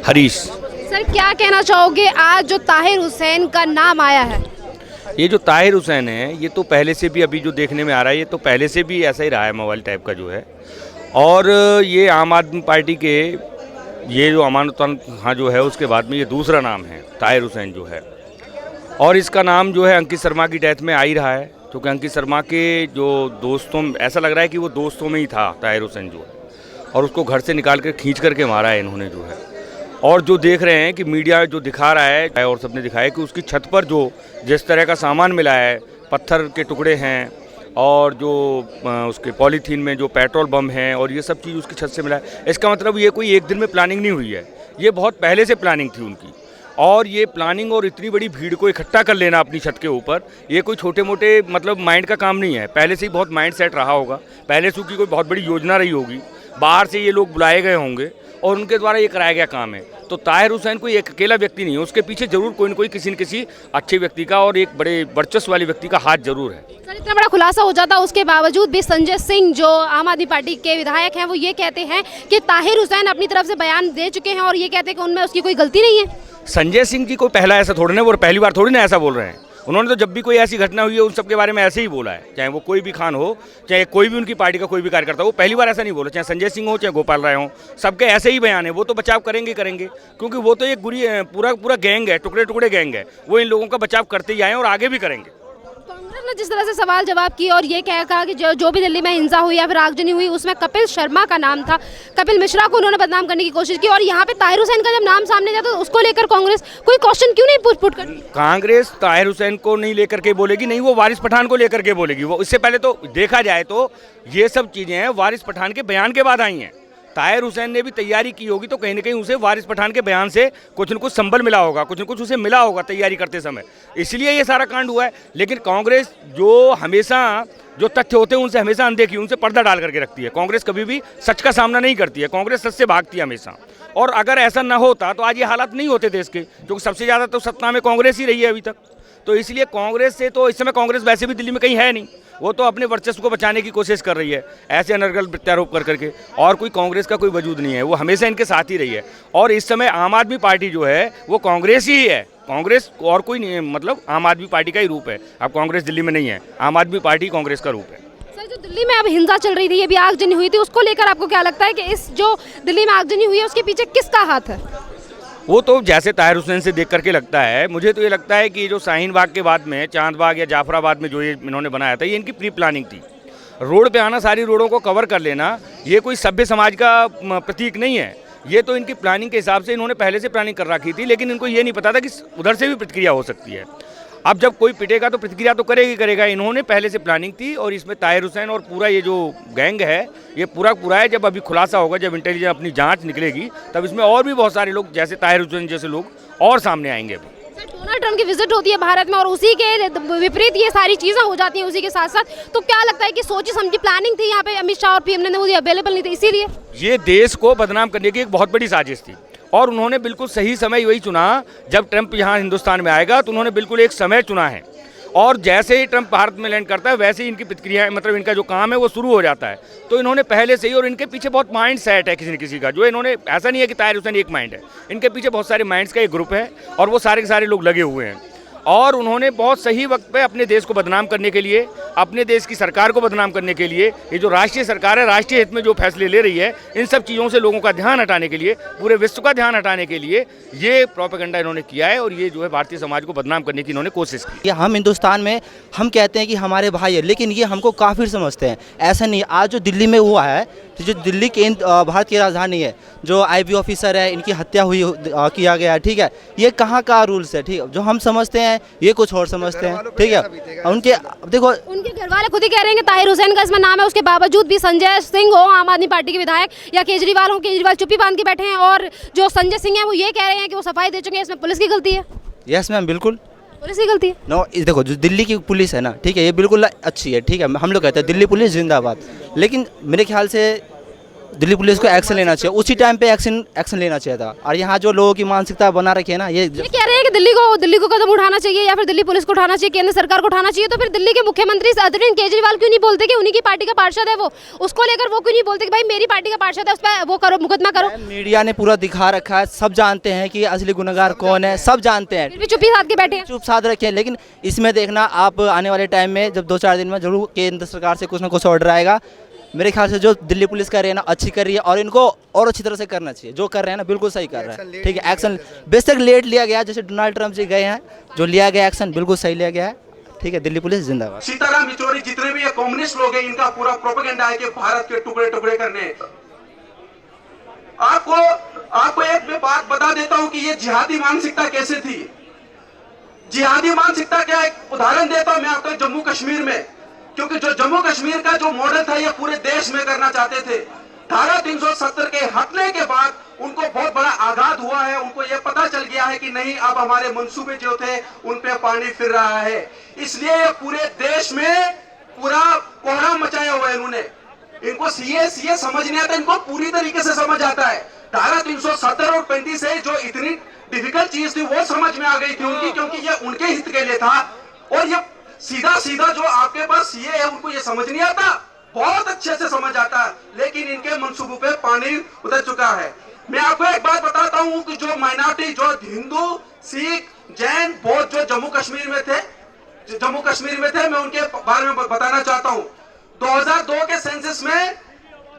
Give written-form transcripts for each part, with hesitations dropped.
Harish. Sir क्या कहना चाहोगे, आज जो ताहिर हुसैन का नाम आया है? ये जो ताहिर हुसैन है ये तो पहले से भी अभी जो देखने में आ रहा है ये तो पहले से भी ऐसा ही रहा है, मोबाइल टाइप का जो है। और ये आम आदमी पार्टी के ये जो अमानत खां जो है उसके बाद में ये दूसरा नाम है ताहिर हुसैन जो है। और इसका नाम जो है अंकित शर्मा की डेथ में आ ही रहा है, क्योंकि अंकित शर्मा के जो दोस्तों, ऐसा लग रहा है कि वो दोस्तों में ही था ताहिर हुसैन जो है, और उसको घर से निकाल कर खींच करके मारा है इन्होंने जो है। और जो देख रहे हैं कि मीडिया जो दिखा रहा है और सबने दिखाया कि उसकी छत पर जो जिस तरह का सामान मिला है, पत्थर के टुकड़े हैं और जो उसके पॉलीथीन में जो पेट्रोल बम हैं और ये सब चीज़ उसकी छत से मिला है, इसका मतलब ये कोई एक दिन में प्लानिंग नहीं हुई है, ये बहुत पहले से प्लानिंग थी उनकी। और ये प्लानिंग और इतनी बड़ी भीड़ को इकट्ठा कर लेना अपनी छत के ऊपर, ये कोई छोटे मोटे मतलब माइंड का काम नहीं है। पहले से ही बहुत माइंड सेट रहा होगा, पहले से उसकी कोई बहुत बड़ी योजना रही होगी, बाहर से ये लोग बुलाए गए होंगे और उनके द्वारा ये कराया गया काम है। तो ताहिर हुसैन कोई एक अकेला व्यक्ति नहीं है, उसके पीछे जरूर कोई न कोई किसी न किसी अच्छे व्यक्ति का और एक बड़े वर्चस्व वाले व्यक्ति का हाथ जरूर है। सर इतना बड़ा खुलासा हो जाता उसके बावजूद भी संजय सिंह जो आम आदमी पार्टी के विधायक हैं वो ये कहते हैं कि ताहिर हुसैन अपनी तरफ से बयान दे चुके हैं और ये कहते हैं कि उनमें उसकी कोई गलती नहीं है। संजय सिंह जी को पहला ऐसा थोड़ी ना, वो पहली बार थोड़ी ना ऐसा बोल रहे हैं। उन्होंने तो जब भी कोई ऐसी घटना हुई है उन सब के बारे में ऐसे ही बोला है, चाहे वो कोई भी खान हो, चाहे कोई भी उनकी पार्टी का कोई भी कार्यकर्ता हो, वो पहली बार ऐसा नहीं बोला। चाहे संजय सिंह हो, चाहे गोपाल राय हो, सबके ऐसे ही बयान है। वो तो बचाव करेंगे क्योंकि वो तो एक पूरा गैंग है, टुकड़े टुकड़े गैंग है, वो इन लोगों का बचाव करते ही आए और आगे भी करेंगे। कांग्रेस ने जिस तरह से सवाल जवाब किए और ये कहा कि जो भी दिल्ली में हिंसा हुई या फिर आगजनी हुई उसमें कपिल शर्मा का नाम था, कपिल मिश्रा को उन्होंने बदनाम करने की कोशिश की, और यहाँ पे ताहिर हुसैन का जब नाम सामने जाता तो उसको लेकर कांग्रेस कोई क्वेश्चन क्यों नहीं पुट करती? कांग्रेस ताहिर हुसैन को नहीं लेकर के बोलेगी, नहीं वो वारिस पठान को लेकर के बोलेगी। वो इससे पहले तो देखा जाए तो ये सब चीज़ें हैं वारिस पठान के बयान के बाद आई हैं। ताहिर हुसैन ने भी तैयारी की होगी तो कहीं ना कहीं उसे वारिस पठान के बयान से कुछ न कुछ संबल मिला होगा, कुछ न कुछ उसे मिला होगा तैयारी करते समय, इसलिए ये सारा कांड हुआ है। लेकिन कांग्रेस जो हमेशा जो तथ्य होते हैं उनसे हमेशा अनदेखी, उनसे पर्दा डाल करके रखती है। कांग्रेस कभी भी सच का सामना नहीं करती है, कांग्रेस सच से भागती है हमेशा। और अगर ऐसा न होता तो आज ये हालात नहीं होते देश के, क्योंकि सबसे ज़्यादा तो सत्ता में कांग्रेस ही रही है अभी तक। तो इसलिए कांग्रेस से तो इस समय कांग्रेस वैसे भी दिल्ली में कहीं है नहीं, वो तो अपने वर्चस्व को बचाने की कोशिश कर रही है ऐसे अनर्गल प्रत्यारोप कर करके, और कोई कांग्रेस का कोई वजूद नहीं है, वो हमेशा इनके साथ ही रही है। और इस समय आम आदमी पार्टी जो है वो कांग्रेस ही है, कांग्रेस और कोई नहीं है, मतलब आम आदमी पार्टी का ही रूप है। अब कांग्रेस दिल्ली में नहीं है, आम आदमी पार्टी कांग्रेस का रूप है। सर जो दिल्ली में अब हिंसा चल रही थी, ये भी आगजनी हुई थी, उसको लेकर आपको क्या लगता है कि इस जो दिल्ली में आगजनी हुई है उसके पीछे किसका हाथ है? वो तो जैसे ताहिर हुसैन से देख करके लगता है, मुझे तो ये लगता है कि जो शाहीन बाग के बाद में चांद बाग या जाफराबाद में जो ये इन्होंने बनाया था, ये इनकी प्री प्लानिंग थी। रोड पे आना, सारी रोडों को कवर कर लेना, ये कोई सभ्य समाज का प्रतीक नहीं है। ये तो इनकी प्लानिंग के हिसाब से इन्होंने पहले से प्लानिंग कर रखी थी, लेकिन इनको ये नहीं पता था कि उधर से भी प्रतिक्रिया हो सकती है। अब जब कोई पिटेगा तो प्रतिक्रिया तो करेगा। इन्होंने पहले से प्लानिंग थी और इसमें ताहिर हुसैन और पूरा ये जो गैंग है ये पूरा है। जब अभी खुलासा होगा, जब इंटेलिजेंस अपनी जांच निकलेगी, तब इसमें और भी बहुत सारे लोग जैसे ताहिर हुसैन जैसे लोग और सामने आएंगे। अभी डोनाल्ड ट्रंप की विजिट होती है भारत में और उसी के विपरीत ये सारी चीज़ें हो जाती हैं उसी के साथ साथ, तो क्या लगता है कि सोची समझी प्लानिंग थी यहाँ पे? अमित शाह और पीएम नरेंद्र मोदी अवेलेबल नहीं थे, इसीलिए ये देश को बदनाम करने की एक बहुत बड़ी साजिश थी। और उन्होंने बिल्कुल सही समय वही चुना, जब ट्रंप यहाँ हिंदुस्तान में आएगा तो उन्होंने बिल्कुल एक समय चुना है। और जैसे ही ट्रंप भारत में लैंड करता है वैसे ही इनकी प्रतिक्रिया, मतलब इनका जो काम है वो शुरू हो जाता है। तो इन्होंने पहले से ही, और इनके पीछे बहुत माइंड सेट है किसी न किसी का, जो इन्होंने, ऐसा नहीं है कि ताहिर हुसैन एक माइंड है, इनके पीछे बहुत सारे माइंड्स का एक ग्रुप है और वो सारे के सारे लोग लगे हुए हैं। और उन्होंने बहुत सही वक्त पे अपने देश को बदनाम करने के लिए, अपने देश की सरकार को बदनाम करने के लिए, ये जो राष्ट्रीय सरकार है राष्ट्रीय हित में जो फैसले ले रही है, इन सब चीज़ों से लोगों का ध्यान हटाने के लिए, पूरे विश्व का ध्यान हटाने के लिए ये प्रोपेगेंडा इन्होंने किया है और ये जो है भारतीय समाज को बदनाम करने की इन्होंने कोशिश की। हम हिंदुस्तान में हम कहते हैं कि हमारे भाई है, लेकिन ये हमको काफिर समझते हैं। ऐसा नहीं, आज जो दिल्ली में हुआ है, तो जो दिल्ली भारत की राजधानी है, जो आईबी ऑफिसर है इनकी हत्या हुई किया गया है, ठीक है, ये कहाँ का रूल्स है? ठीक है, जो हम समझते हैं ये कुछ और समझते हैं, ठीक है। उनके देखो, उनके घर वाले खुद ही कह रहे हैं कि ताहिर हुसैन का इसमें नाम है, उसके बावजूद भी संजय सिंह हो आम आदमी पार्टी के विधायक या केजरीवाल हो, केजरीवाल चुप्पी बांध के बैठे हैं, और जो संजय सिंह है वो ये कह रहे हैं कि वो सफाई दे चुके हैं, इसमें पुलिस की गलती है। यस मैम, बिल्कुल पुलिस की गलती है। नो, देखो जो दिल्ली की पुलिस है ना, ठीक है, ये बिल्कुल अच्छी है, ठीक है, हम लोग कहते हैं दिल्ली पुलिस जिंदाबाद, लेकिन मेरे ख्याल से दिल्ली पुलिस को एक्शन लेना चाहिए, उसी टाइम पे एक्शन लेना चाहिए था। और यहाँ जो लोगों की मानसिकता बना रखी है ना, ये कह रहे हैं कि दिल्ली को कदम उठाना चाहिए या फिर दिल्ली पुलिस को उठाना चाहिए, केंद्र सरकार को उठाना चाहिए। तो फिर दिल्ली के मुख्यमंत्री अरविंद केजरीवाल क्यों नहीं बोलते कि उन्हीं की पार्टी का पार्षद है वो, उसको लेकर वो क्यों नहीं बोलते कि भाई मेरी पार्टी का पार्षद है, उस पर वो करो, मुकदमा करो। मीडिया ने पूरा दिखा रखा है, सब जानते हैं कि असली गुनहगार कौन है, सब जानते हैं, फिर भी चुप्पी साध के बैठे हैं। चुप साध रखे हैं। लेकिन इसमें देखना आप आने वाले टाइम में जब 2-4 दिन में जरूर केंद्र सरकार से कुछ ना कुछ ऑर्डर आएगा। मेरे ख्याल से जो दिल्ली पुलिस कर रही है ना, अच्छी कर रही है, और इनको और अच्छी तरह से करना चाहिए। जो कर रहे हैं ना बिल्कुल सही कर रहे हैं, ठीक है। एक्शन बेशक लेट लिया गया, जैसे डोनाल्ड ट्रंप जी गए हैं, जो लिया गया एक्शन बिल्कुल सही लिया गया है, ठीक है। दिल्ली पुलिस जिंदाबाद। सीताराम येचुरी जितने भी ये कम्युनिस्ट लोग हैं, इनका पूरा प्रोपेगेंडा है कि भारत के टुकड़े टुकड़े करने। आपको एक मैं बात बता देता हूं कि ये जिहादी मानसिकता कैसे थी। जिहादी मानसिकता क्या, एक उदाहरण देता हूं मैं आपको जम्मू कश्मीर में, क्योंकि जो जम्मू कश्मीर का जो मॉडल था ये पूरे देश में करना चाहते थे। धारा 370 के हटने के बाद उनको बहुत बड़ा आघात हुआ है। उनको ये पता चल गया है कि नहीं, अब हमारे मंसूबे जो थे उन पे पानी फिर रहा है। इसलिए ये पूरे देश में पूरा कोहराम मचाया हुआ है इन्होंने। इनको सीए समझ नहीं आता, इनको पूरी तरीके से समझ आता है। धारा 370 और 35 से जो इतनी डिफिकल्ट चीज थी वो समझ में आ गई थी उनकी, क्योंकि ये उनके हित के लिए था। और ये सीधा सीधा जो आपके पास सीए है उनको ये समझ नहीं आता, बहुत अच्छे से समझ आता है, लेकिन इनके मंसूबों पे पानी उतर चुका है। मैं आपको एक बात बताता हूं कि जो माइनॉरिटी, जो हिंदू, सिख, जैन, बौद्ध जो जम्मू कश्मीर में थे, मैं उनके बारे में बताना चाहता हूं। 2002 के सेंसस में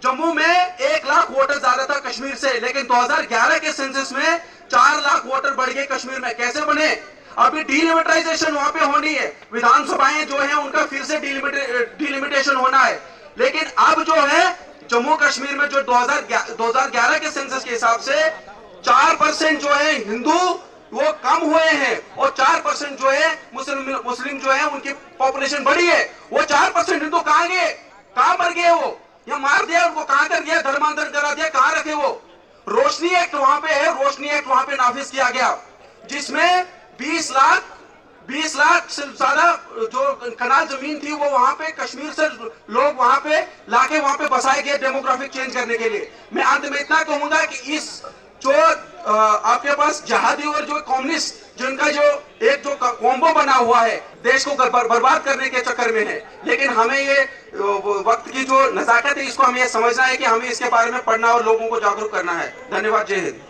जम्मू में 1 लाख वोटर ज्यादा था कश्मीर से, लेकिन 2011 के सेंसस में 4 लाख वोटर बढ़ गए कश्मीर में। कैसे बने? अभी डीलिमिटाइजेशन वहां पे होनी है, विधानसभाएं जो है उनका फिर से डीलिमिटेशन होना है। लेकिन अब जो है जम्मू कश्मीर में जो 2011 के सेंसस के हिसाब से 4% जो है हिंदू वो कम हुए हैं, और 4% जो है मुस्लिम जो है उनकी पॉपुलेशन बढ़ी है। वो 4% हिंदू कहां गए, कहां मर गए? वो या मार दिया उनको, कहां कर दिया, धर्मांतरण करा दिया, कहां रखे वो? रोशनी एक्ट वहां पे है, रोशनी एक्ट वहां पे नाफिज किया गया, जिसमें 20 लाख से ज्यादा जो कनाल जमीन थी वो वहां पे कश्मीर से लोग वहां पे लाके वहां पे बसाए गए डेमोग्राफिक चेंज करने के लिए। मैं अंत में इतना कहूंगा कि इस जो आपके पास जहादी और जो कम्युनिस्ट जिनका जो एक जो कॉम्बो बना हुआ है देश को बर्बाद करने के चक्कर में है, लेकिन हमें ये वक्त की जो नजाकत है इसको हमें ये समझना है कि हमें इसके बारे में पढ़ना और लोगों को जागरूक करना है। धन्यवाद, जय हिंद।